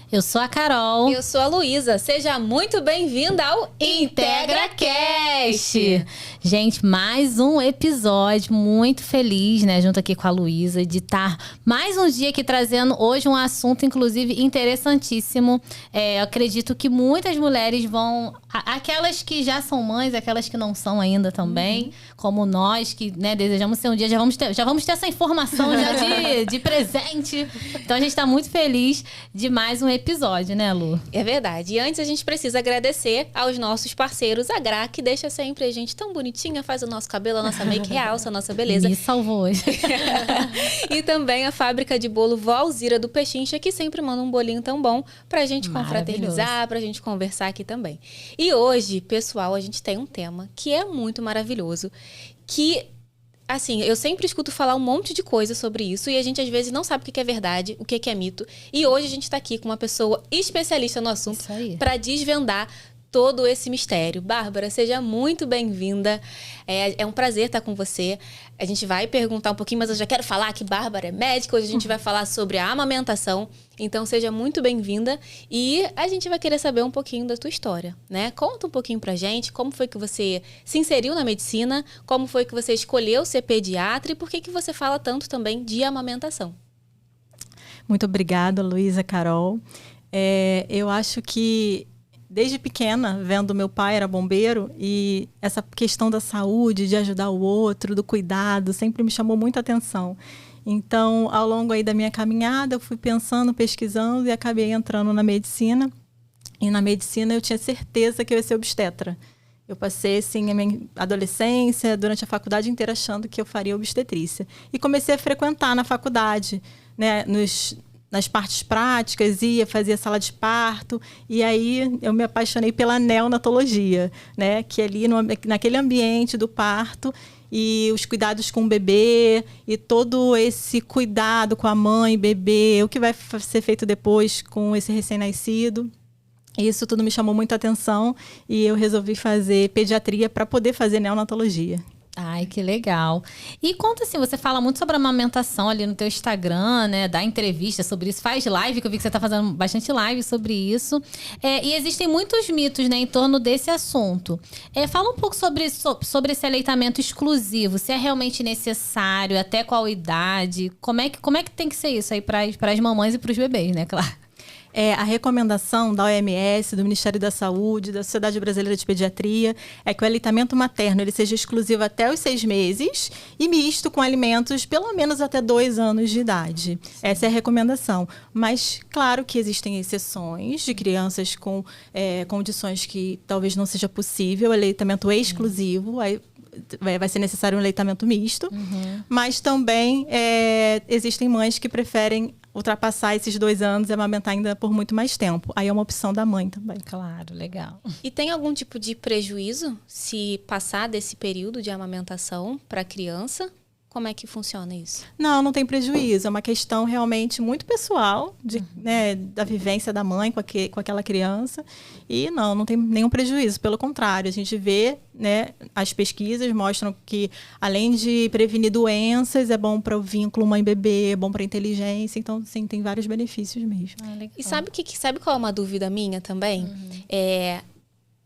Eu sou a Carol. Eu sou a Luísa. Seja muito bem-vinda ao IntegraCast. Gente, mais um episódio, muito feliz, né, junto aqui com a Luísa, de estar mais um dia aqui trazendo hoje um assunto, inclusive, interessantíssimo. Eu acredito que muitas mulheres vão... Aquelas que já são mães, aquelas que não são ainda também, como nós, que, né, desejamos ser um dia, já vamos ter essa informação já de presente. Então, a gente está muito feliz de mais um episódio, né, Lu? É verdade. E antes a gente precisa agradecer aos nossos parceiros, a Gra, que deixa sempre a gente tão bonitinha, faz o nosso cabelo, a nossa make realça, a nossa beleza. Me salvou hoje. E também a fábrica de bolo Vó Alzira do Pechincha, que sempre manda um bolinho tão bom pra gente confraternizar, pra gente conversar aqui também. E hoje, pessoal, a gente tem um tema que é muito maravilhoso, que... Assim, eu sempre escuto falar um monte de coisa sobre isso e a gente às vezes não sabe o que é verdade, o que é mito. E hoje a gente tá aqui com uma pessoa especialista no assunto para desvendar todo esse mistério. Bárbara, seja muito bem-vinda. É um prazer estar com você. A gente vai perguntar um pouquinho, mas eu já quero falar que Bárbara é médica. Hoje a gente vai falar sobre a amamentação. Então, seja muito bem-vinda. E a gente vai querer saber um pouquinho da tua história, né? Conta um pouquinho pra gente como foi que você se inseriu na medicina, como foi que você escolheu ser pediatra e por que você fala tanto também de amamentação. Muito obrigada, Luísa, Carol. Eu acho que desde pequena, vendo meu pai era bombeiro e essa questão da saúde, de ajudar o outro, do cuidado, sempre me chamou muita atenção. Então, ao longo aí da minha caminhada, eu fui pensando, pesquisando e acabei entrando na medicina. E na medicina eu tinha certeza que eu ia ser obstetra. Eu passei, assim, a minha adolescência, durante a faculdade inteira, achando que eu faria obstetrícia. E comecei a frequentar na faculdade, né, nas partes práticas, fazia sala de parto, e aí eu me apaixonei pela neonatologia, né? Que ali naquele ambiente do parto e os cuidados com o bebê e todo esse cuidado com a mãe, bebê, o que vai ser feito depois com esse recém-nascido. Isso tudo me chamou muita atenção e eu resolvi fazer pediatria para poder fazer neonatologia. Ai, que legal. E conta assim, você fala muito sobre a amamentação ali no teu Instagram, né? Dá entrevista sobre isso, faz live, que eu vi que você tá fazendo bastante live sobre isso. E existem muitos mitos, né, em torno desse assunto. Fala um pouco sobre esse aleitamento exclusivo, se é realmente necessário, até qual idade, como é que tem que ser isso aí para as mamães e para os bebês, né, claro? A recomendação da OMS, do Ministério da Saúde, da Sociedade Brasileira de Pediatria, é que o aleitamento materno ele seja exclusivo até os 6 meses e misto com alimentos pelo menos até 2 anos de idade. Sim. Essa é a recomendação. Mas, claro que existem exceções de crianças com condições que talvez não seja possível, aleitamento exclusivo, aí vai ser necessário um aleitamento misto, mas também existem mães que preferem ultrapassar esses 2 anos e amamentar ainda por muito mais tempo. Aí é uma opção da mãe também. Claro, legal. E tem algum tipo de prejuízo se passar desse período de amamentação para a criança? Como é que funciona isso? Não tem prejuízo. É uma questão realmente muito pessoal né, da vivência da mãe com aquela criança. E não tem nenhum prejuízo. Pelo contrário, a gente vê, né, as pesquisas mostram que, além de prevenir doenças, é bom para o vínculo mãe-bebê, é bom para a inteligência. Então, sim, tem vários benefícios mesmo. E sabe qual é uma dúvida minha também?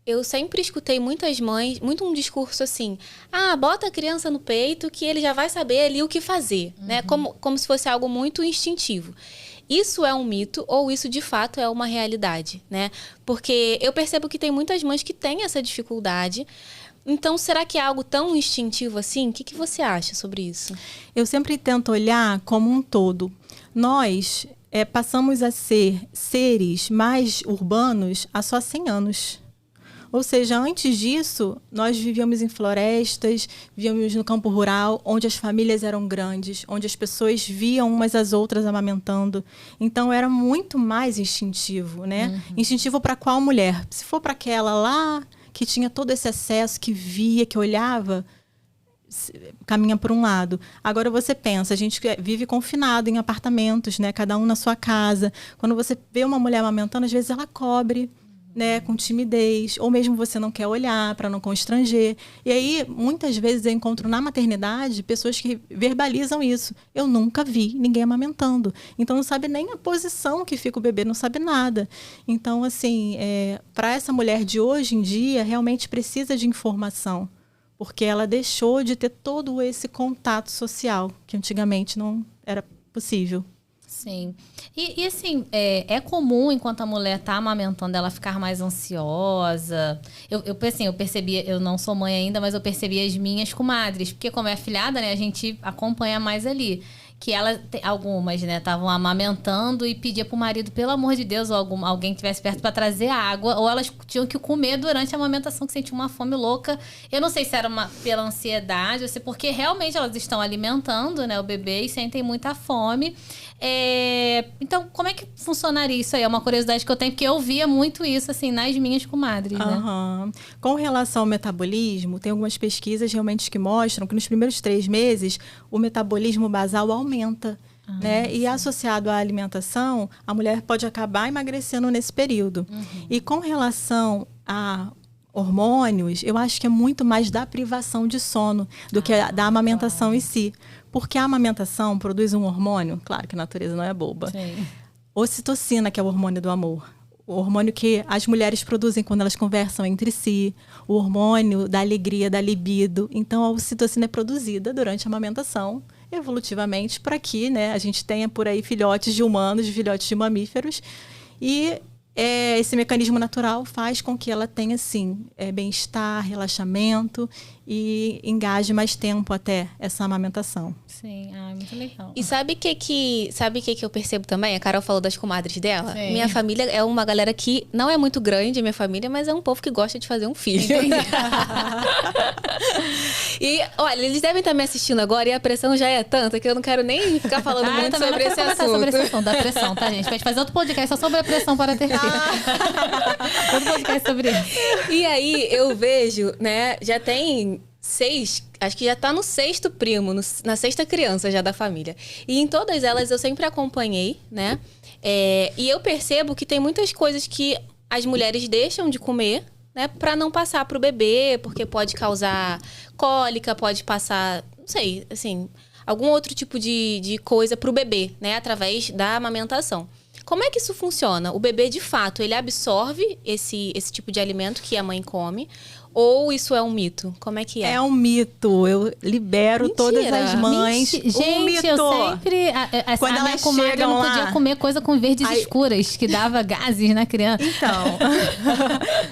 Eu sempre escutei muitas mães, muito um discurso assim, bota a criança no peito que ele já vai saber ali o que fazer, né? Como se fosse algo muito instintivo. Isso é um mito ou isso de fato é uma realidade, né? Porque eu percebo que tem muitas mães que têm essa dificuldade. Então, será que é algo tão instintivo assim? O que você acha sobre isso? Eu sempre tento olhar como um todo. Nós passamos a ser seres mais urbanos há só 100 anos. Ou seja, antes disso, nós vivíamos em florestas, vivíamos no campo rural, onde as famílias eram grandes, onde as pessoas viam umas às outras amamentando. Então, era muito mais instintivo, né? Instintivo para qual mulher? Se for para aquela lá, que tinha todo esse acesso, que via, que olhava, caminha por um lado. Agora você pensa, a gente vive confinado em apartamentos, né? Cada um na sua casa. Quando você vê uma mulher amamentando, às vezes ela cobre, né, com timidez, ou mesmo você não quer olhar para não constranger. E aí, muitas vezes eu encontro na maternidade pessoas que verbalizam isso. Eu nunca vi ninguém amamentando. Então, não sabe nem a posição que fica o bebê, não sabe nada. Então, assim, para essa mulher de hoje em dia, realmente precisa de informação, porque ela deixou de ter todo esse contato social, que antigamente não era possível. Sim. E assim, é comum, enquanto a mulher tá amamentando, ela ficar mais ansiosa. Eu percebi, eu não sou mãe ainda, mas eu percebi as minhas comadres. Porque como é afilhada, né, a gente acompanha mais ali. Que algumas, né, estavam amamentando e pedia pro marido, pelo amor de Deus, ou alguém que estivesse perto para trazer água, ou elas tinham que comer durante a amamentação, que sentiam uma fome louca. Eu não sei se era pela ansiedade, ou se porque realmente elas estão alimentando, né, o bebê e sentem muita fome. Então, como é que funcionaria isso aí? É uma curiosidade que eu tenho, porque eu via muito isso, assim, nas minhas comadres, né? Com relação ao metabolismo, tem algumas pesquisas realmente que mostram que nos primeiros 3 meses, o metabolismo basal aumenta, né? E associado à alimentação, a mulher pode acabar emagrecendo nesse período. E com relação a hormônios, eu acho que é muito mais da privação de sono do que da amamentação em si. Porque a amamentação produz um hormônio, claro que a natureza não é boba. Sim. Ocitocina, que é o hormônio do amor. O hormônio que as mulheres produzem quando elas conversam entre si. O hormônio da alegria, da libido. Então, a ocitocina é produzida durante a amamentação, evolutivamente, para que, né, a gente tenha por aí filhotes de humanos, filhotes de mamíferos. E esse mecanismo natural faz com que ela tenha, assim, bem-estar, relaxamento e engaje mais tempo até essa amamentação. Sim, muito legal. E sabe o que eu percebo também? A Carol falou das comadres dela. Sim. Minha família é uma galera que não é muito grande, a minha família, mas é um povo que gosta de fazer um filho. E, olha, eles devem estar me assistindo agora e a pressão já é tanta que eu não quero nem ficar falando muito sobre esse assunto. Sobre esse assunto da pressão, tá, gente? Pode fazer outro podcast só sobre a pressão para ter filho. Outro podcast sobre isso. E aí, eu vejo, né, já tem 6, acho que já tá no 6º primo, na 6ª criança já da família. E em todas elas eu sempre acompanhei, né? E eu percebo que tem muitas coisas que as mulheres deixam de comer, né, para não passar pro bebê, porque pode causar cólica, pode passar, não sei, assim, algum outro tipo de coisa pro bebê, né, através da amamentação. Como é que isso funciona? O bebê, de fato, ele absorve esse tipo de alimento que a mãe come? Ou isso é um mito? Como é que é? É um mito. Eu libero todas as mães. Gente, mito. eu sempre... Quando a minha elas comadre chegam não lá, podia comer coisa com verdes escuras, que dava gases na criança. Então,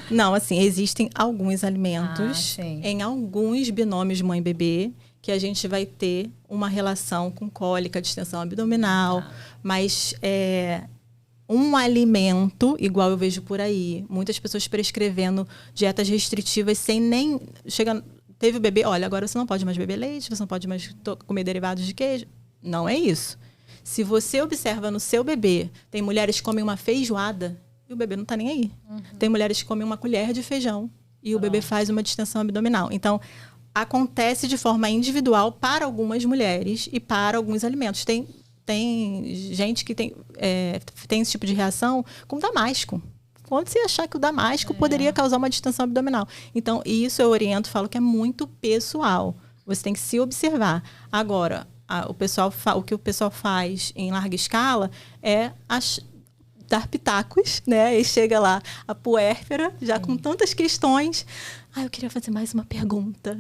não, assim, existem alguns alimentos em alguns binômios mãe-bebê que a gente vai ter uma relação com cólica, distensão abdominal, mas um alimento, igual eu vejo por aí, muitas pessoas prescrevendo dietas restritivas sem nem... Teve o bebê, olha, agora você não pode mais beber leite, você não pode mais comer derivados de queijo. Não é isso. Se você observa no seu bebê, tem mulheres que comem uma feijoada e o bebê não está nem aí. Tem mulheres que comem uma colher de feijão e o bebê faz uma distensão abdominal. Então, acontece de forma individual para algumas mulheres e para alguns alimentos. Tem gente que tem esse tipo de reação com damasco. Quando você achar que o damasco poderia causar uma distensão abdominal. Então, isso eu oriento, falo que é muito pessoal. Você tem que se observar. Agora, o que o pessoal faz em larga escala é dar pitacos, né? E chega lá a puérpera, já com tantas questões. Eu queria fazer mais uma pergunta.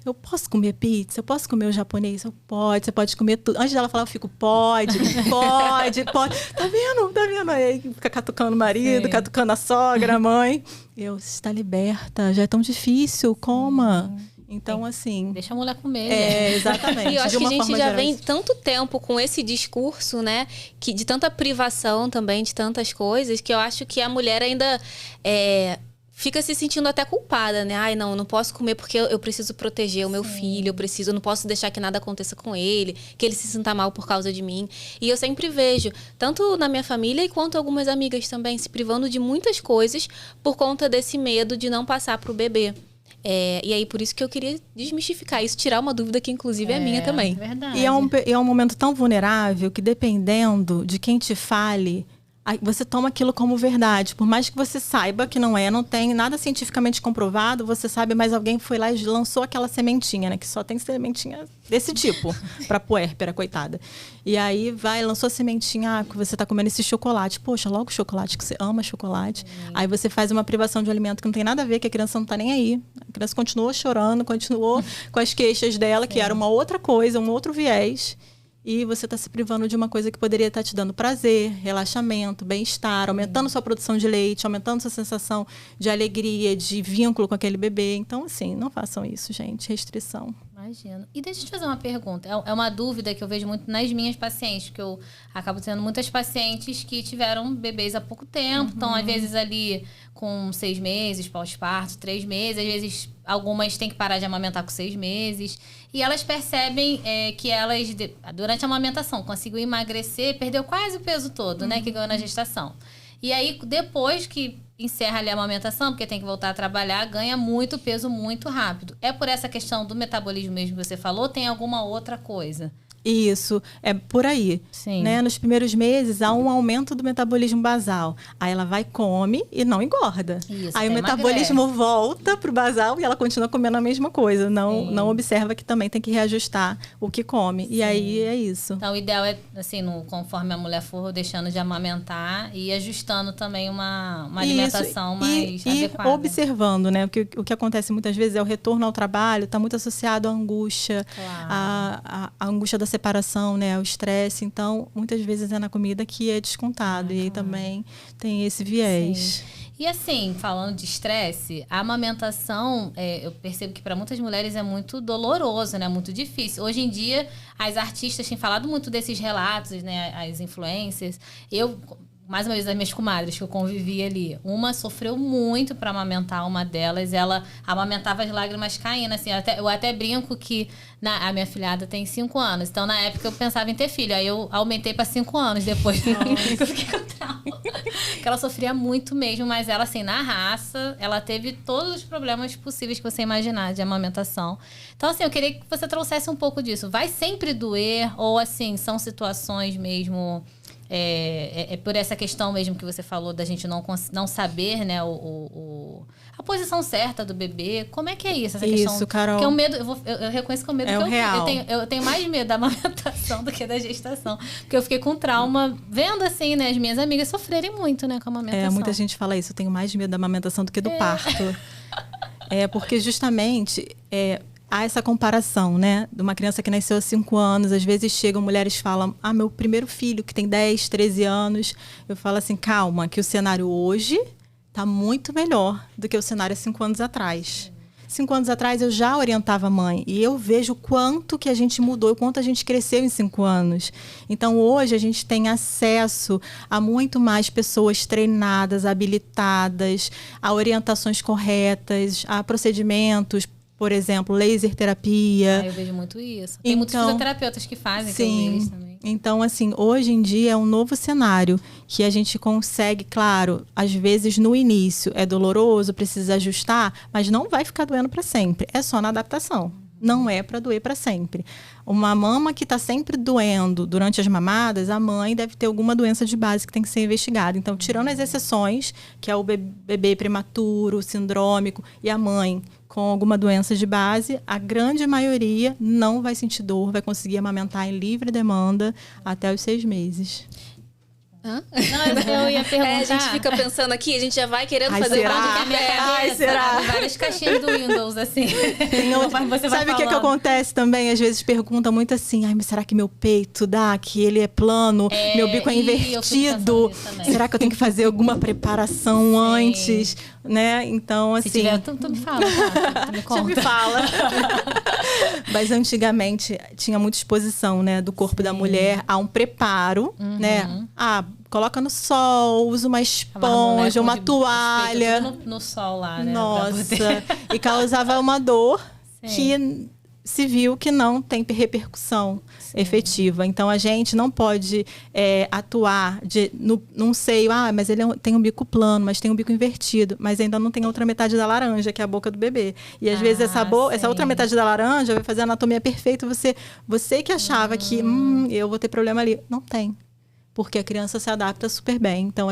Eu posso comer pizza? Eu posso comer o japonês? Você pode comer tudo. Antes dela falar, eu fico, pode. Tá vendo? Aí fica catucando o marido, catucando a sogra, a mãe. Está liberta, já é tão difícil, coma. Então, assim... Deixa a mulher comer. Exatamente. E eu acho que a gente já vem tanto tempo com esse discurso, né? De tanta privação também, de tantas coisas, que eu acho que a mulher ainda... fica se sentindo até culpada, né? Não posso comer porque eu preciso proteger o meu filho, eu não posso deixar que nada aconteça com ele, que ele se sinta mal por causa de mim. E eu sempre vejo, tanto na minha família quanto algumas amigas também, se privando de muitas coisas por conta desse medo de não passar pro bebê. E aí, por isso que eu queria desmistificar isso, tirar uma dúvida que, inclusive, é minha também. Verdade. E é um momento tão vulnerável que, dependendo de quem te fale, aí você toma aquilo como verdade. Por mais que você saiba que não tem nada cientificamente comprovado, você sabe, mas alguém foi lá e lançou aquela sementinha, né? Que só tem sementinha desse tipo, pra puérpera, coitada. E aí lançou a sementinha, que você tá comendo esse chocolate. Poxa, logo chocolate, que você ama chocolate. Aí você faz uma privação de alimento que não tem nada a ver, que a criança não tá nem aí. A criança continuou chorando, continuou com as queixas dela, que era uma outra coisa, um outro viés. E você está se privando de uma coisa que poderia estar te dando prazer, relaxamento, bem-estar, aumentando sua produção de leite, aumentando sua sensação de alegria, de vínculo com aquele bebê. Então, assim, não façam isso, gente. Restrição. Imagino. E deixa eu te fazer uma pergunta. É uma dúvida que eu vejo muito nas minhas pacientes, porque eu acabo tendo muitas pacientes que tiveram bebês há pouco tempo. Então, às vezes, ali com 6 meses, pós-parto, 3 meses. Às vezes, algumas têm que parar de amamentar com 6 meses. E elas percebem que elas, durante a amamentação, conseguiu emagrecer, perdeu quase o peso todo, né? Que ganhou na gestação. E aí, depois que encerra ali a amamentação, porque tem que voltar a trabalhar, ganha muito peso muito rápido. É por essa questão do metabolismo mesmo que você falou, ou tem alguma outra coisa? Isso, é por aí. Sim. Né? Nos primeiros meses, há um aumento do metabolismo basal. Aí ela vai, come e não engorda. Isso, aí o metabolismo volta pro basal e ela continua comendo a mesma coisa. Não observa que também tem que reajustar o que come. E aí é isso. Então, o ideal é, assim, conforme a mulher for deixando de amamentar e ajustando também uma alimentação mais adequada. E observando, né? Porque o que acontece muitas vezes é o retorno ao trabalho, está muito associado à angústia, Claro. à angústia da separação, né? O estresse. Então, muitas vezes é na comida que é descontado. E aí também tem esse viés. Sim. E assim, falando de estresse, a amamentação, eu percebo que para muitas mulheres é muito doloroso, né? Muito difícil. Hoje em dia, as artistas têm falado muito desses relatos, né? As influencers. Mais uma vez, as minhas comadres que eu convivi ali. Uma sofreu muito para amamentar, uma delas. Ela amamentava as lágrimas caindo, assim. Eu até brinco que a minha filhada tem 5 anos. Então, na época, eu pensava em ter filho. Aí, eu aumentei para 5 anos depois. Eu fiquei com trauma. Porque ela sofria muito mesmo. Mas ela, assim, na raça, ela teve todos os problemas possíveis que você imaginar de amamentação. Então, assim, eu queria que você trouxesse um pouco disso. Vai sempre doer? Ou, assim, são situações mesmo... É por essa questão mesmo que você falou da gente não saber, né, a posição certa do bebê. Como é que é isso? Essa questão, Carol. Que é o medo, eu reconheço que é o medo que real. Eu tenho mais medo da amamentação do que da gestação. Porque eu fiquei com trauma vendo, assim, né, as minhas amigas sofrerem muito, né, com a amamentação. Muita gente fala isso. Eu tenho mais medo da amamentação do que do parto. Porque justamente... há essa comparação, né? De uma criança que nasceu há 5 anos. Às vezes chegam mulheres e falam, meu primeiro filho que tem 10, 13 anos. Eu falo assim, calma, que o cenário hoje está muito melhor do que o cenário há 5 anos atrás. 5 anos atrás eu já orientava a mãe e eu vejo o quanto que a gente mudou, o quanto a gente cresceu em 5 anos. Então hoje a gente tem acesso a muito mais pessoas treinadas, habilitadas, a orientações corretas, a procedimentos, por exemplo, laser terapia. Eu vejo muito isso. Tem muitos fisioterapeutas que fazem, que eu vejo também. Então, assim, hoje em dia é um novo cenário que a gente consegue, claro, às vezes no início é doloroso, precisa ajustar, mas não vai ficar doendo para sempre. É só na adaptação. Não é para doer para sempre. Uma mama que está sempre doendo durante as mamadas, a mãe deve ter alguma doença de base que tem que ser investigada. Então, tirando as exceções, que é o bebê prematuro, sindrômico, e a mãe com alguma doença de base, a grande maioria não vai sentir dor, vai conseguir amamentar em livre demanda até os 6 meses. Hã? Não, eu ia perguntar. A gente fica pensando aqui, a gente já vai querendo fazer será? um Na minha cabeça, será? várias caixinhas do Windows, assim. Sabe o que acontece também? Às vezes perguntam muito assim, mas será que meu peito dá? Que ele é plano? Meu bico é invertido? Será que eu tenho que fazer alguma preparação antes? Né? Então, assim... Se tiver, tu me fala, tá? Tu me conta. Me fala. Mas antigamente tinha muita exposição, né, do corpo da mulher a um preparo, né? Coloca no sol, usa uma esponja, uma toalha. No sol lá, né? Nossa. E causava uma dor que se viu que não tem repercussão efetiva. Então, a gente não pode atuar num seio. Mas ele tem um bico plano, mas tem um bico invertido. Mas ainda não tem a outra metade da laranja, que é a boca do bebê. E, às vezes, essa outra metade da laranja vai fazer a anatomia perfeita. Você que achava que eu vou ter problema ali. Não tem. porque a criança se adapta super bem. Então,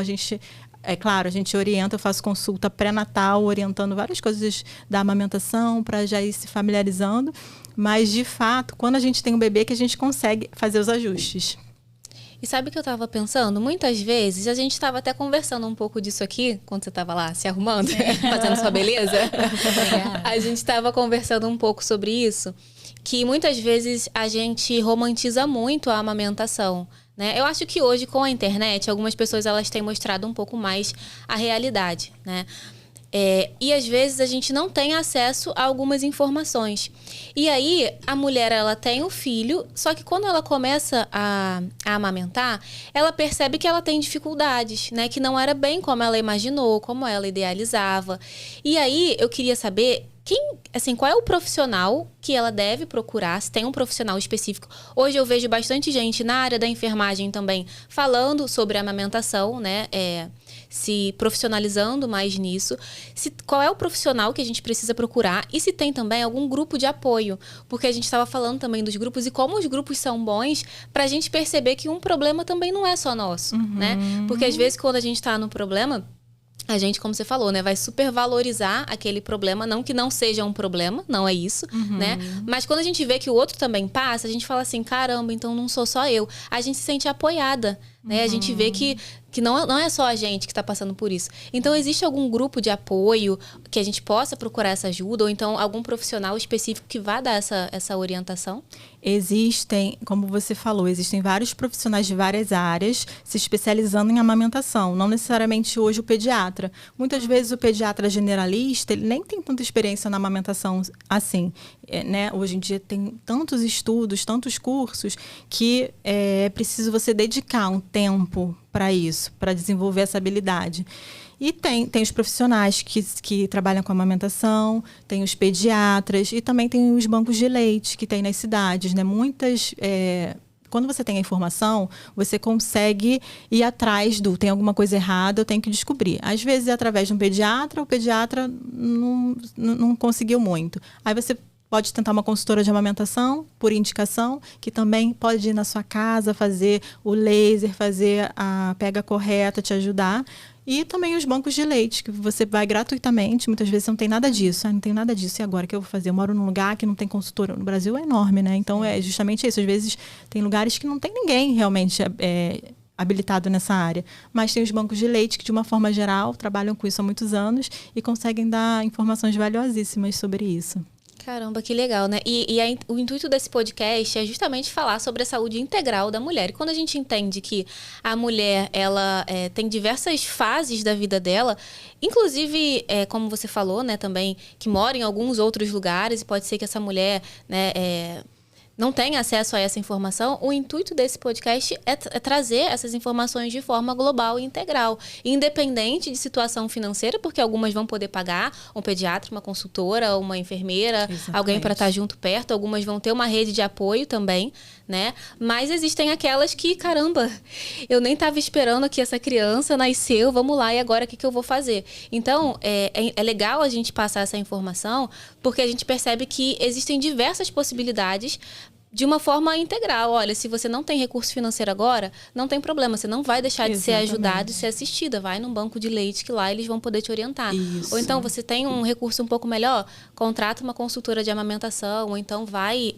é claro, a gente orienta, eu faço consulta pré-natal, orientando várias coisas da amamentação, para já ir se familiarizando. Mas, de fato, quando a gente tem um bebê, que a gente consegue fazer os ajustes. E sabe o que eu estava pensando? Muitas vezes, a gente estava até conversando um pouco disso aqui, quando você estava lá se arrumando, fazendo sua beleza. A gente estava conversando um pouco sobre isso, que muitas vezes a gente romantiza muito a amamentação, né? Eu acho que hoje, com a internet, algumas pessoas elas têm mostrado um pouco mais a realidade, né? E às vezes a gente não tem acesso a algumas informações. E aí a mulher ela tem o filho, só que quando ela começa a amamentar, ela percebe que ela tem dificuldades, né? Que não era bem como ela imaginou, como ela idealizava. E aí eu queria saber qual é o profissional que ela deve procurar, se tem um profissional específico. Hoje eu vejo bastante gente na área da enfermagem também falando sobre a amamentação, né? Se profissionalizando mais nisso. Qual é o profissional que a gente precisa procurar e se tem também algum grupo de apoio. Porque a gente estava falando também dos grupos e como os grupos são bons para a gente perceber que um problema também não é só nosso, né? Porque às vezes quando a gente está no problema, a gente, como você falou, né, vai supervalorizar aquele problema, não que não seja um problema, não é isso, né? Mas quando a gente vê que o outro também passa, a gente fala assim, caramba, então não sou só eu. A gente se sente apoiada, né? A gente vê que não é só a gente que está passando por isso. Então, existe algum grupo de apoio que a gente possa procurar essa ajuda? Ou então, algum profissional específico que vá dar essa orientação? Existem, como você falou, existem vários profissionais de várias áreas se especializando em amamentação. Não necessariamente hoje o pediatra. Muitas vezes o pediatra generalista, ele nem tem tanta experiência na amamentação assim. Né? Hoje em dia tem tantos estudos, tantos cursos, que é preciso você dedicar um tempo para isso, para desenvolver essa habilidade. E tem os profissionais que trabalham com amamentação, tem os pediatras e também tem os bancos de leite que tem nas cidades, né? Quando você tem a informação, você consegue ir atrás tem alguma coisa errada, eu tenho que descobrir. Às vezes é através de um pediatra, o pediatra não conseguiu muito. Aí você pode tentar uma consultora de amamentação, por indicação, que também pode ir na sua casa, fazer o laser, fazer a pega correta, te ajudar. E também os bancos de leite, que você vai gratuitamente. Muitas vezes não tem nada disso. Não tem nada disso. E agora, o que eu vou fazer? Eu moro num lugar que não tem consultora. No Brasil é enorme, né? Então, é justamente isso. Às vezes, tem lugares que não tem ninguém realmente habilitado nessa área. Mas tem os bancos de leite que, de uma forma geral, trabalham com isso há muitos anos e conseguem dar informações valiosíssimas sobre isso. Caramba, que legal, né? O intuito desse podcast é justamente falar sobre a saúde integral da mulher. E quando a gente entende que a mulher, ela tem diversas fases da vida dela, inclusive, como você falou, né, também, que mora em alguns outros lugares, e pode ser que essa mulher, né, não tem acesso a essa informação, o intuito desse podcast é trazer essas informações de forma global e integral, independente de situação financeira, porque algumas vão poder pagar um pediatra, uma consultora, uma enfermeira, exatamente, alguém para estar junto perto, algumas vão ter uma rede de apoio também, né? Mas existem aquelas que, caramba, eu nem estava esperando que essa criança nasceu, vamos lá, e agora o que eu vou fazer? Então, é legal a gente passar essa informação, porque a gente percebe que existem diversas possibilidades de uma forma integral. Olha, se você não tem recurso financeiro agora, não tem problema. Você não vai deixar de ser ajudado e ser assistida. Vai num banco de leite que lá eles vão poder te orientar. Isso. Ou então você tem um recurso um pouco melhor, contrata uma consultora de amamentação, ou então vai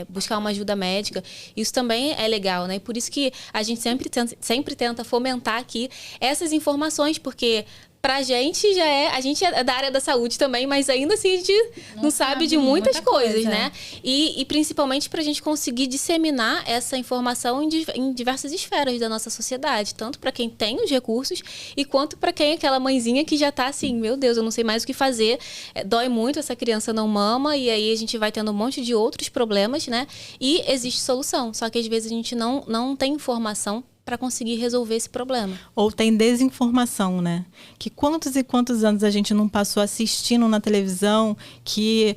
buscar uma ajuda médica. Isso também é legal, né? E por isso que a gente sempre tenta fomentar aqui essas informações, porque pra gente a gente é da área da saúde também, mas ainda assim a gente não sabe de muitas coisas, né? E principalmente pra gente conseguir disseminar essa informação em diversas esferas da nossa sociedade, tanto pra quem tem os recursos e quanto pra quem é aquela mãezinha que já tá assim, meu Deus, eu não sei mais o que fazer, dói muito, essa criança não mama, e aí a gente vai tendo um monte de outros problemas, né? E existe solução, só que às vezes a gente não tem informação para conseguir resolver esse problema. Ou tem desinformação, né? Que quantos e quantos anos a gente não passou assistindo na televisão que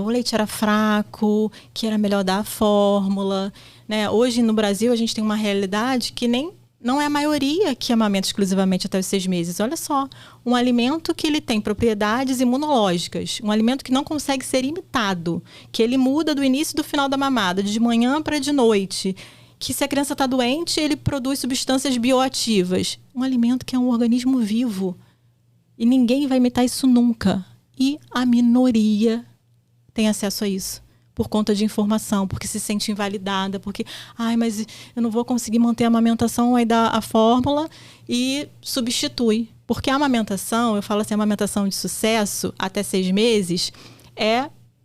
o leite era fraco, que era melhor dar a fórmula, né? Hoje no Brasil a gente tem uma realidade que não é a maioria que amamenta exclusivamente até os 6 meses. Olha só, um alimento que ele tem propriedades imunológicas, um alimento que não consegue ser imitado, que ele muda do início e do final da mamada, de manhã para de noite. que se a criança está doente, ele produz substâncias bioativas. Um alimento que é um organismo vivo. E ninguém vai imitar isso nunca. E a minoria tem acesso a isso. Por conta de informação, porque se sente invalidada, porque, mas eu não vou conseguir manter a amamentação, aí dá a fórmula e substitui. Porque a amamentação, eu falo assim, a amamentação de sucesso, até 6 meses,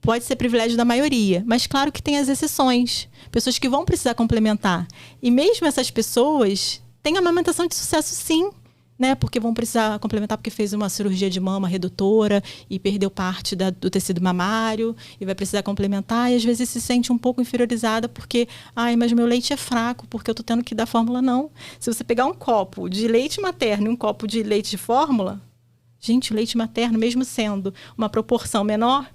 pode ser privilégio da maioria. Mas claro que tem as exceções. Pessoas que vão precisar complementar. E mesmo essas pessoas têm amamentação de sucesso, sim. Né? Porque vão precisar complementar porque fez uma cirurgia de mama redutora e perdeu parte do tecido mamário e vai precisar complementar e às vezes se sente um pouco inferiorizada porque, mas meu leite é fraco porque eu tô tendo que dar fórmula. Não. Se você pegar um copo de leite materno e um copo de leite de fórmula, gente, o leite materno, mesmo sendo uma proporção menor,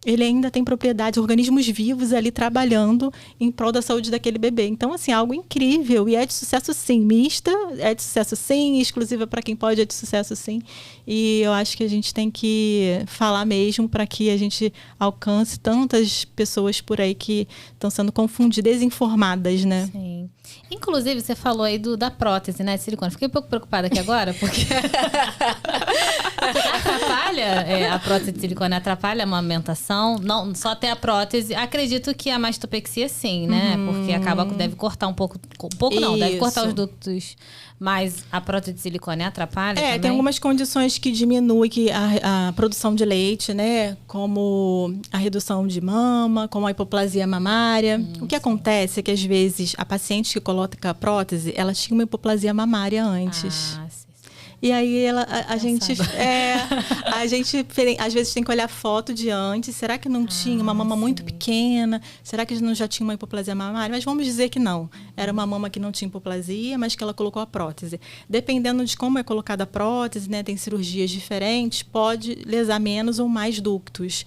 ele ainda tem propriedades, organismos vivos ali trabalhando em prol da saúde daquele bebê. Então, assim, algo incrível. E é de sucesso, sim. Mista, é de sucesso, sim. Exclusiva para quem pode, é de sucesso, sim. E eu acho que a gente tem que falar mesmo para que a gente alcance tantas pessoas por aí que estão sendo confundidas, desinformadas, né? Sim. Inclusive, você falou aí da prótese, né, de silicone. Fiquei um pouco preocupada aqui agora, porque atrapalha, a prótese de silicone atrapalha a amamentação. Não, só ter a prótese. Acredito que a mastopexia sim, né? Porque deve cortar um pouco não, deve cortar os ductos. Mas a prótese de silicone atrapalha também? Tem algumas condições que diminuem a produção de leite, né? Como a redução de mama, como a hipoplasia mamária. O que acontece é que, às vezes, a paciente que coloca a prótese, ela tinha uma hipoplasia mamária antes. Sim. E aí a gente às vezes tem que olhar foto de antes. Será que não tinha uma mama muito pequena? Será que não já tinha uma hipoplasia mamária? Mas vamos dizer que não. Era uma mama que não tinha hipoplasia, mas que ela colocou a prótese. Dependendo de como é colocada a prótese, né, tem cirurgias diferentes, pode lesar menos ou mais ductos,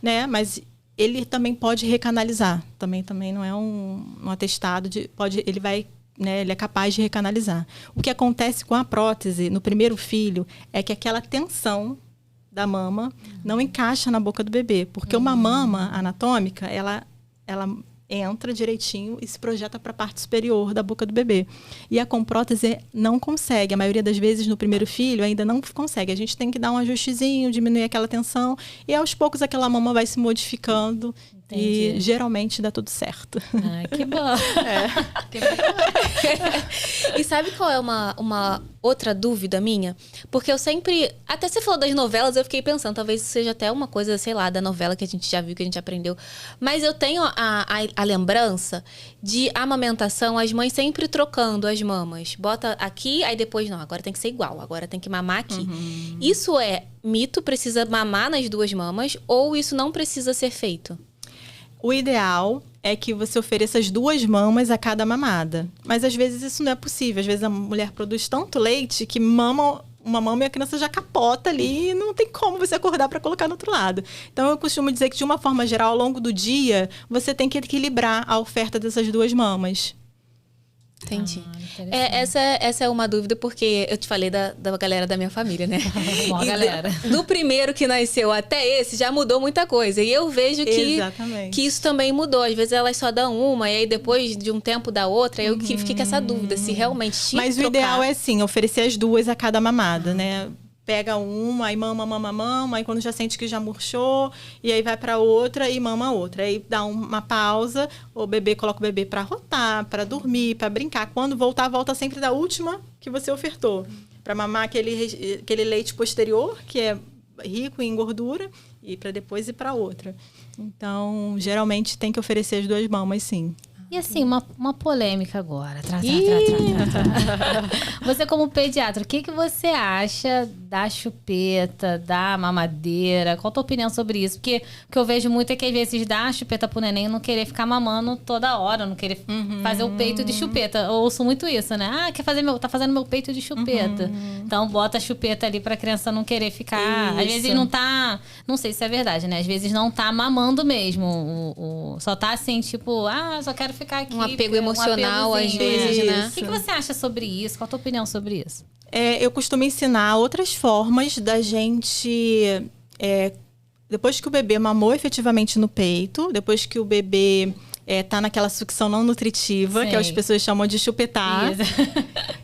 né? Mas ele também pode recanalizar. Também não é um atestado ele vai, né, ele é capaz de recanalizar. O que acontece com a prótese no primeiro filho é que aquela tensão da mama não encaixa na boca do bebê, porque uma mama anatômica, ela entra direitinho e se projeta para a parte superior da boca do bebê. E a com prótese não consegue. A maioria das vezes no primeiro filho ainda não consegue. A gente tem que dar um ajustezinho, diminuir aquela tensão e aos poucos aquela mama vai se modificando. Entendi. E geralmente dá tudo certo. Ai, que bom. Que bom. E sabe qual é uma outra dúvida minha? Porque eu sempre... Até você falou das novelas, eu fiquei pensando, talvez seja até uma coisa, sei lá, da novela que a gente já viu, que a gente aprendeu. Mas eu tenho a lembrança de amamentação, as mães sempre trocando as mamas. Bota aqui, aí depois, não, agora tem que ser igual, agora tem que mamar aqui. Isso é mito? Precisa mamar nas duas mamas? Ou isso não precisa ser feito? O ideal é que você ofereça as duas mamas a cada mamada. Mas às vezes isso não é possível. Às vezes a mulher produz tanto leite que mama uma mama e a criança já capota ali e não tem como você acordar para colocar no outro lado. Então eu costumo dizer que, de uma forma geral, ao longo do dia, você tem que equilibrar a oferta dessas duas mamas. Entendi. Essa é uma dúvida, porque eu te falei da galera da minha família, né? Boa galera. Do primeiro que nasceu até esse, já mudou muita coisa. E eu vejo que isso também mudou. Às vezes elas só dão uma, e aí depois de um tempo dá outra. Eu que fico com essa dúvida, se realmente tinha. Mas o ideal é, sim, oferecer as duas a cada mamada, né? Pega uma, aí mama, aí quando já sente que já murchou, e aí vai para outra e mama outra. Aí dá uma pausa, coloca o bebê para rotar, para dormir, para brincar. Quando voltar, volta sempre da última que você ofertou. Para mamar aquele leite posterior, que é rico em gordura, e para depois ir para outra. Então, geralmente tem que oferecer as duas mamas, sim. E assim, uma polêmica agora. Você, como pediatra, o que você acha da chupeta, da mamadeira? Qual a tua opinião sobre isso? Porque o que eu vejo muito é que às vezes dá a chupeta pro neném não querer ficar mamando toda hora, não querer fazer o peito de chupeta. Eu ouço muito isso, né? tá fazendo meu peito de chupeta. Então bota a chupeta ali pra criança não querer ficar. Isso. Às vezes não tá... Não sei se é verdade, né? Às vezes não tá mamando mesmo. Só tá assim, tipo... só quero ficar aqui. Um apego emocional, às vezes, né? O que você acha sobre isso? Qual a tua opinião sobre isso? Eu costumo ensinar outras formas da gente... depois que o bebê mamou efetivamente no peito, depois que o bebê tá naquela sucção não nutritiva, que as pessoas chamam de chupetar. Isso.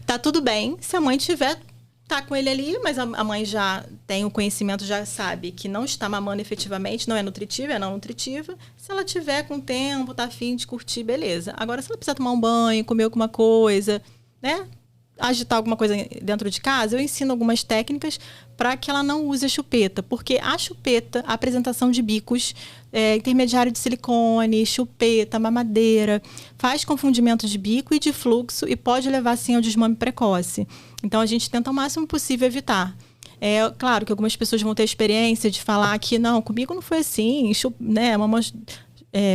Tá tudo bem. Se a mãe tiver, tá com ele ali, mas a mãe já tem o conhecimento, já sabe que não está mamando efetivamente, não é nutritiva, é não nutritiva. Se ela tiver com tempo, tá afim de curtir, beleza. Agora, se ela precisar tomar um banho, comer alguma coisa, né? Agitar alguma coisa dentro de casa, eu ensino algumas técnicas para que ela não use a chupeta, porque a chupeta, a apresentação de bicos, intermediário de silicone, chupeta, mamadeira, faz confundimento de bico e de fluxo e pode levar, sim, ao desmame precoce. Então, a gente tenta o máximo possível evitar. É claro que algumas pessoas vão ter a experiência de falar que, não, comigo não foi assim, né, a mamãe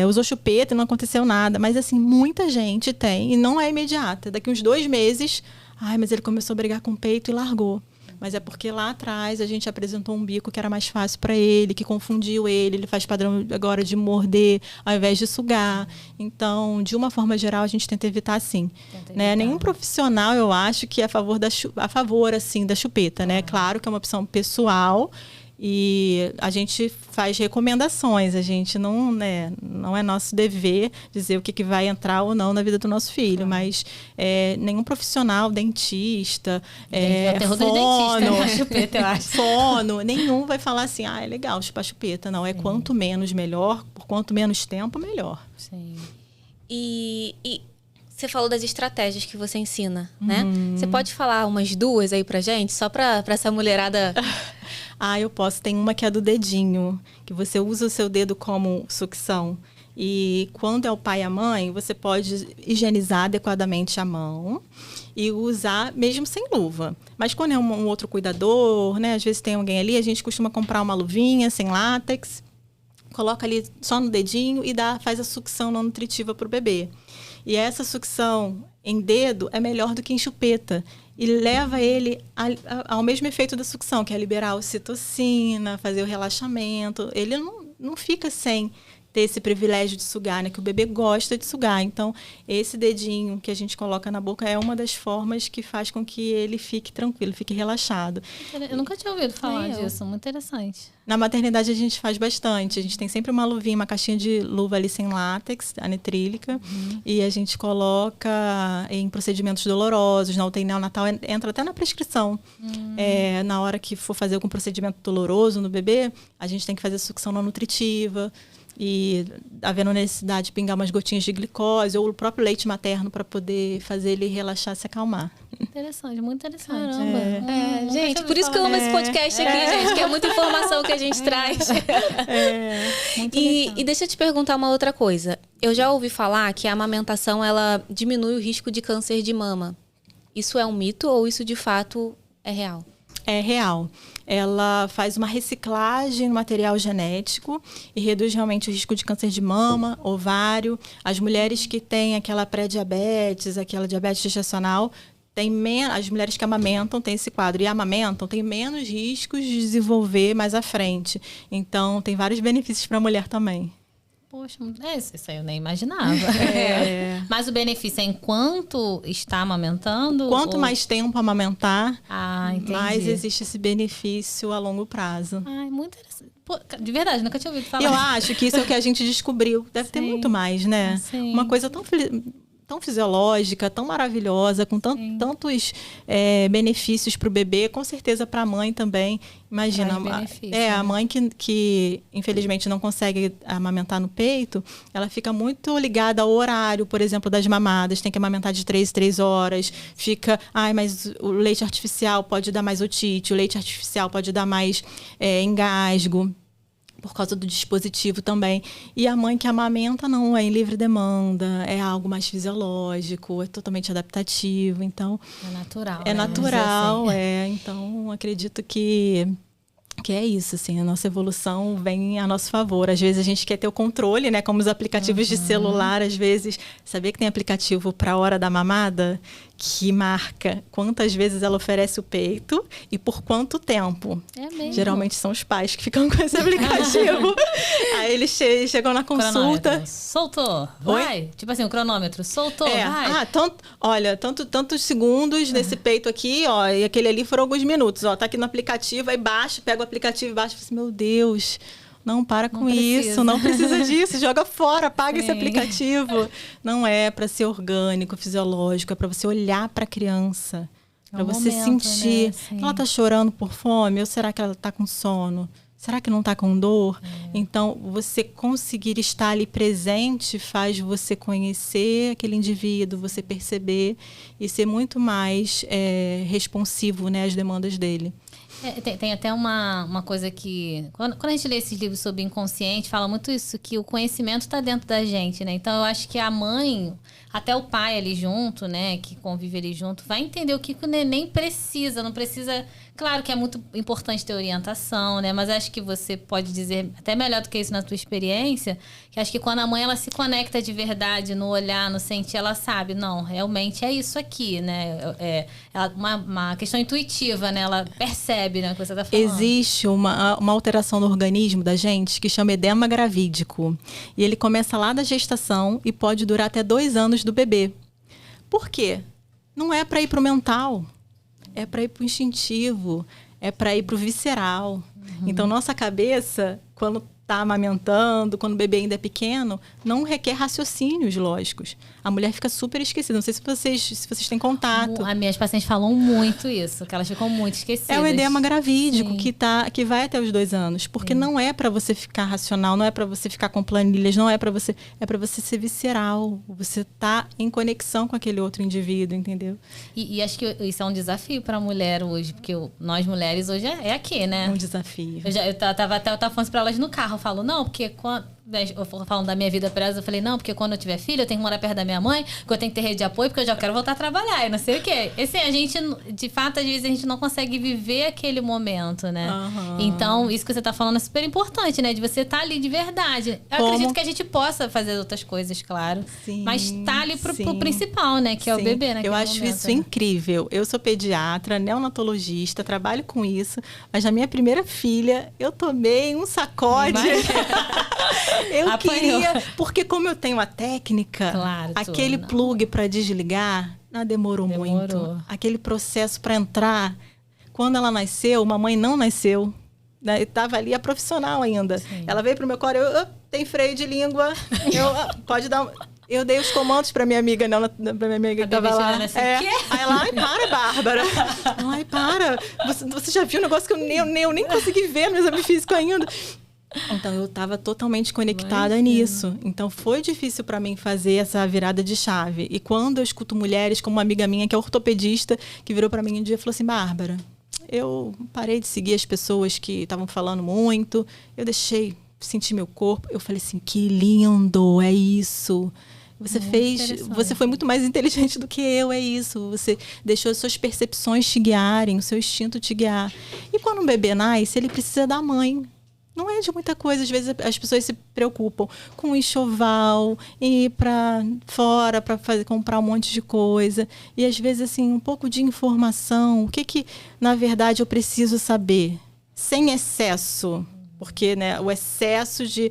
usou chupeta e não aconteceu nada. Mas, assim, muita gente tem e não é imediata. Daqui uns 2 meses... Ai, mas ele começou a brigar com o peito e largou. Mas é porque lá atrás a gente apresentou um bico que era mais fácil para ele, que confundiu ele. Ele faz padrão agora de morder ao invés de sugar. Então, de uma forma geral, a gente tenta evitar, sim. Né? Nenhum profissional, eu acho, que é a favor assim, da chupeta. Né? Claro que é uma opção pessoal. E a gente faz recomendações, a gente não é nosso dever dizer o que vai entrar ou não na vida do nosso filho, mas nenhum profissional, dentista, fono, nenhum vai falar assim, é legal chupar chupeta. Não, é quanto menos melhor, por quanto menos tempo, melhor. Sim. E você falou das estratégias que você ensina, né? Você pode falar umas 2 aí pra gente, só pra essa mulherada... Eu posso. Tem uma que é do dedinho, que você usa o seu dedo como sucção. E quando é o pai e a mãe, você pode higienizar adequadamente a mão e usar mesmo sem luva. Mas quando é um outro cuidador, né? Às vezes tem alguém ali, a gente costuma comprar uma luvinha sem látex, coloca ali só no dedinho e faz a sucção não nutritiva para o bebê. E essa sucção em dedo é melhor do que em chupeta. E leva ele ao mesmo efeito da sucção, que é liberar a ocitocina, fazer o relaxamento. Ele não fica sem ter esse privilégio de sugar, né? Que o bebê gosta de sugar. Então, esse dedinho que a gente coloca na boca é uma das formas que faz com que ele fique tranquilo, fique relaxado. Eu nunca tinha ouvido falar disso, muito interessante. Na maternidade a gente faz bastante. A gente tem sempre uma luvinha, uma caixinha de luva ali sem látex, anitrílica. E a gente coloca em procedimentos dolorosos. Na UTI neonatal entra até na prescrição. Na hora que for fazer algum procedimento doloroso no bebê, a gente tem que fazer sucção não nutritiva. E havendo necessidade de pingar umas gotinhas de glicose ou o próprio leite materno para poder fazer ele relaxar, se acalmar. Interessante, muito interessante. Caramba. Gente, por isso que eu amo esse podcast aqui, gente, que é muita informação que a gente traz. E deixa eu te perguntar uma outra coisa. Eu já ouvi falar que a amamentação ela diminui o risco de câncer de mama. Isso é um mito ou isso de fato é real? É real. Ela faz uma reciclagem no material genético e reduz realmente o risco de câncer de mama, ovário. As mulheres que têm aquela pré-diabetes, aquela diabetes gestacional, as mulheres que amamentam têm esse quadro. E amamentam têm menos riscos de desenvolver mais à frente. Então, tem vários benefícios para a mulher também. Poxa, isso aí eu nem imaginava. Mas o benefício é enquanto está amamentando? Quanto mais tempo amamentar, entendi. mais existe esse benefício a longo prazo. Muito interessante. Pô, de verdade, nunca tinha ouvido falar. Eu acho que isso é o que a gente descobriu. Deve ter muito mais, né? Sim. Uma coisa tão fisiológica, tão maravilhosa, com tantos benefícios para o bebê, com certeza para a mãe também. Imagina, a mãe que infelizmente não consegue amamentar no peito, ela fica muito ligada ao horário, por exemplo, das mamadas, tem que amamentar de 3 em 3 horas, fica, mas o leite artificial pode dar mais otite, o leite artificial pode dar mais engasgo, por causa do dispositivo também. E a mãe que amamenta não é em livre demanda, é algo mais fisiológico, é totalmente adaptativo, então... É natural. É natural, então acredito que é isso, assim, a nossa evolução vem a nosso favor. Às vezes a gente quer ter o controle, né, como os aplicativos de celular, às vezes, sabia que tem aplicativo para a hora da mamada que marca quantas vezes ela oferece o peito e por quanto tempo. É mesmo? Geralmente são os pais que ficam com esse aplicativo. Aí eles chegam na consulta. Soltou, vai. Oi? Tipo assim, o cronômetro, soltou, vai. Tantos segundos nesse peito aqui, e aquele ali foram alguns minutos. Tá aqui no aplicativo, aí baixa, pega o aplicativo e baixa e fala assim, meu Deus, Não, para com isso, não precisa disso, joga fora, apaga esse aplicativo. Não é para ser orgânico, fisiológico, é para você olhar para a criança, para você sentir. Né? Ela está chorando por fome ou será que ela está com sono? Será que não está com dor? Então, você conseguir estar ali presente faz você conhecer aquele indivíduo, você perceber e ser muito mais responsivo, né, às demandas dele. Tem até uma coisa que... Quando a gente lê esses livros sobre inconsciente, fala muito isso, que o conhecimento está dentro da gente, né? Então, eu acho que a mãe, até o pai ali junto, né? Que convive ali junto, vai entender o que o neném precisa. Não precisa... Claro que é muito importante ter orientação, né? Mas acho que você pode dizer, até melhor do que isso na tua experiência, que acho que quando a mãe ela se conecta de verdade no olhar, no sentir, ela sabe, não, realmente é isso aqui, né? É uma questão intuitiva, né? Ela percebe, né, o que você está falando. Existe uma alteração no organismo da gente que chama edema gravídico. E ele começa lá da gestação e pode durar até 2 anos do bebê. Por quê? Não é para ir para o mental. É para ir para o instintivo, é para ir para o visceral. Então, nossa cabeça, quando está amamentando, quando o bebê ainda é pequeno, não requer raciocínios lógicos. A mulher fica super esquecida. Não sei se vocês têm contato. As minhas pacientes falam muito isso, que elas ficam muito esquecidas. É o edema gravídico que vai até os 2 anos. Porque não é para você ficar racional, não é para você ficar com planilhas, não é para você... É para você ser visceral. Você tá em conexão com aquele outro indivíduo, entendeu? E acho que isso é um desafio para a mulher hoje, porque nós mulheres hoje é aqui, né? É um desafio. Eu tava falando para elas no carro, eu falo, não, porque quando... Eu falando da minha vida presa, eu falei, não, porque quando eu tiver filho, eu tenho que morar perto da minha mãe, porque eu tenho que ter rede de apoio, porque eu já quero voltar a trabalhar, e não sei o quê. Assim, a gente, de fato, às vezes a gente não consegue viver aquele momento, né? Então, isso que você tá falando é super importante, né? De você estar ali de verdade. Eu acredito que a gente possa fazer outras coisas, claro. Sim, mas tá ali pro principal, né? Que é o bebê, né? Eu acho isso incrível. Eu sou pediatra, neonatologista, trabalho com isso, mas na minha primeira filha, eu tomei um sacode. Eu queria, porque como eu tenho a técnica, aquele plug para desligar, demorou muito. Aquele processo para entrar, quando ela nasceu, mamãe não nasceu, né? Estava ali a profissional ainda. Sim. Ela veio pro meu colo, tem freio de língua, pode dar... Eu dei os comandos pra minha amiga, pra minha amiga que tava lá. Assim, Aí ela, ai, para, Bárbara. Ai, para. Você já viu um negócio que eu nem consegui ver no exame físico ainda. Então, eu estava totalmente conectada nisso. Então, foi difícil para mim fazer essa virada de chave. E quando eu escuto mulheres, como uma amiga minha, que é ortopedista, que virou para mim um dia e falou assim, Bárbara, eu parei de seguir as pessoas que estavam falando muito, eu deixei sentir meu corpo. Eu falei assim, que lindo, é isso. Você foi muito mais inteligente do que eu, é isso. Você deixou as suas percepções te guiarem, o seu instinto te guiar. E quando um bebê nasce, ele precisa da mãe. Não é de muita coisa. Às vezes as pessoas se preocupam com enxoval, ir para fora para comprar um monte de coisa. E às vezes, assim, um pouco de informação. O que na verdade, eu preciso saber? Sem excesso. Porque, né, o excesso de...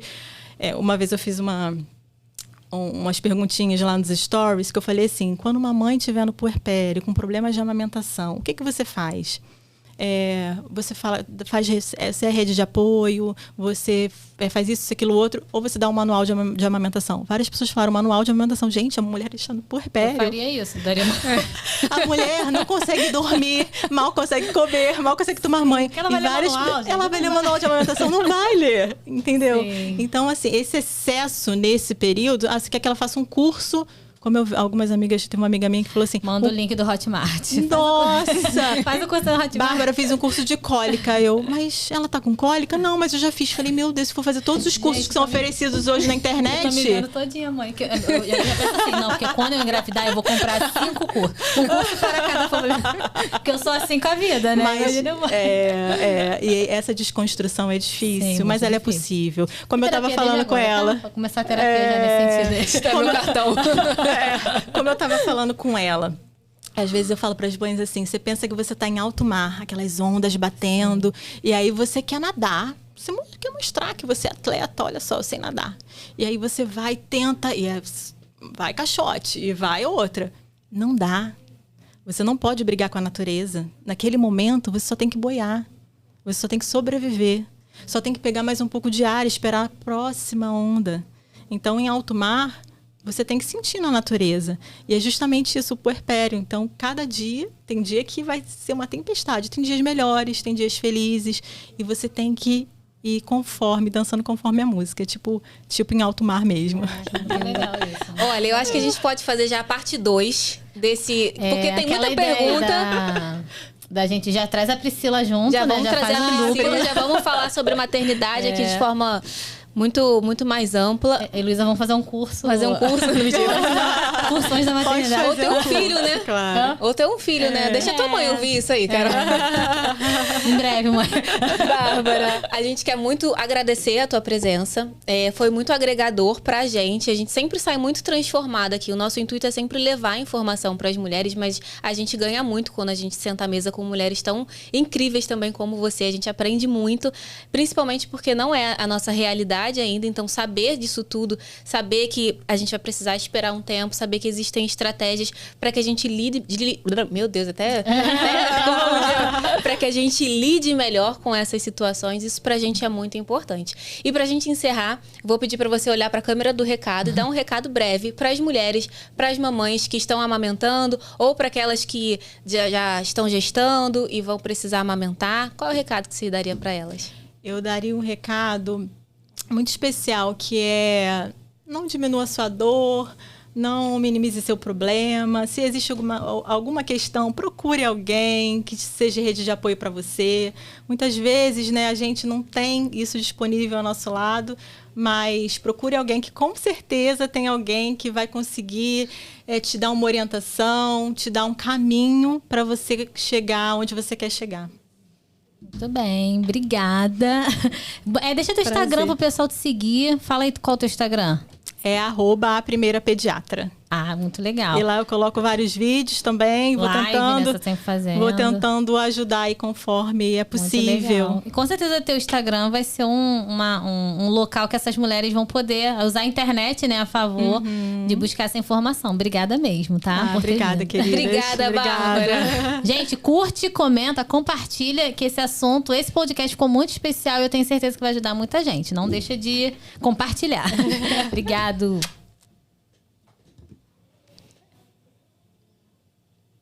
uma vez eu fiz umas perguntinhas lá nos stories que eu falei assim, quando uma mãe estiver no puerpério com problemas de amamentação, o que você faz? Você faz rede de apoio, você faz isso, aquilo, outro, ou você dá um manual de amamentação. Várias pessoas falaram manual de amamentação. Gente, a mulher está no puerpério. Eu faria isso, daria uma... A mulher não consegue dormir, mal consegue comer, mal consegue tomar banho. Ela vai ler manual, ela vai ler manual de amamentação, não vai ler, entendeu? Sim. Então, assim, esse excesso nesse período, você quer que ela faça um curso... Como algumas amigas, tem uma amiga minha que falou assim... Manda o link do Hotmart. Nossa! Faz o curso do Hotmart. Bárbara, fiz um curso de cólica. Mas ela tá com cólica? Não, mas eu já fiz. Falei, meu Deus, se for fazer todos os cursos que são oferecidos hoje na internet... Eu tô me vendo todinha, mãe. Eu já penso assim, não, porque quando eu engravidar, eu vou comprar 5 cursos. Um curso para cada problema. Porque eu sou assim com a vida, né? Mas, e essa desconstrução é difícil, sim, mas ela é possível. Como eu tava falando com ela... Vou começar a terapia já nesse sentido. Tá no cartão. Como eu estava falando com ela, às vezes eu falo para as mães assim, você pensa que você está em alto mar, aquelas ondas batendo, e aí você quer nadar, você quer mostrar que você é atleta, olha só, eu sei nadar. E aí você vai, tenta, e vai caixote, e vai outra. Não dá. Você não pode brigar com a natureza. Naquele momento, você só tem que boiar. Você só tem que sobreviver. só tem que pegar mais um pouco de ar e esperar a próxima onda. Então, em alto mar, você tem que sentir na natureza. E é justamente isso, o puerpério. Então, cada dia, tem dia que vai ser uma tempestade. Tem dias melhores, tem dias felizes. E você tem que ir dançando conforme a música. Tipo em alto mar mesmo. Muito legal isso. Olha, eu acho que a gente pode fazer já a parte 2 desse... Porque tem muita pergunta... Da gente já traz a Priscila junto, já né? Vamos trazer a Priscila, já vamos falar sobre maternidade aqui de forma... muito mais ampla. E Luísa, vamos fazer um curso. Fazer um curso no dia. Cursões da maternidade. Ou ter um filho, né? Claro. Ou ter um filho, né? Deixa tua mãe ouvir isso aí, cara. Em breve, mãe. Bárbara, a gente quer muito agradecer a tua presença. Foi muito agregador pra gente. A gente sempre sai muito transformada aqui. O nosso intuito é sempre levar informação pras mulheres, mas a gente ganha muito quando a gente senta à mesa com mulheres tão incríveis também como você. A gente aprende muito, principalmente porque não é a nossa realidade ainda, então saber disso tudo, saber que a gente vai precisar esperar um tempo, saber que existem estratégias para que a gente lide, meu Deus, até para que a gente lide melhor com essas situações, isso pra gente é muito importante. E pra gente encerrar, vou pedir para você olhar para a câmera do recado e dar um recado breve para as mulheres, para as mamães que estão amamentando ou para aquelas que já estão gestando e vão precisar amamentar. Qual é o recado que você daria para elas? Eu daria um recado muito especial, que é: não diminua sua dor, não minimize seu problema. Se existe alguma questão, procure alguém que seja rede de apoio para você. Muitas vezes, né, a gente não tem isso disponível ao nosso lado, mas procure alguém que com certeza tem alguém que vai conseguir te dar uma orientação, te dar um caminho para você chegar onde você quer chegar. Muito bem, obrigada. Deixa teu Instagram pro pessoal te seguir. Fala aí qual é o teu Instagram. É @aprimeirapediatra. Ah, muito legal. E lá eu coloco vários vídeos também. Vou tentando ajudar aí conforme é possível. E com certeza o teu Instagram vai ser um local que essas mulheres vão poder usar a internet, né, a favor de buscar essa informação. Obrigada mesmo, tá? Obrigada, querida. Obrigada, Bárbara. Gente, curte, comenta, compartilha que esse podcast ficou muito especial e eu tenho certeza que vai ajudar muita gente. Não deixa de compartilhar. Obrigado.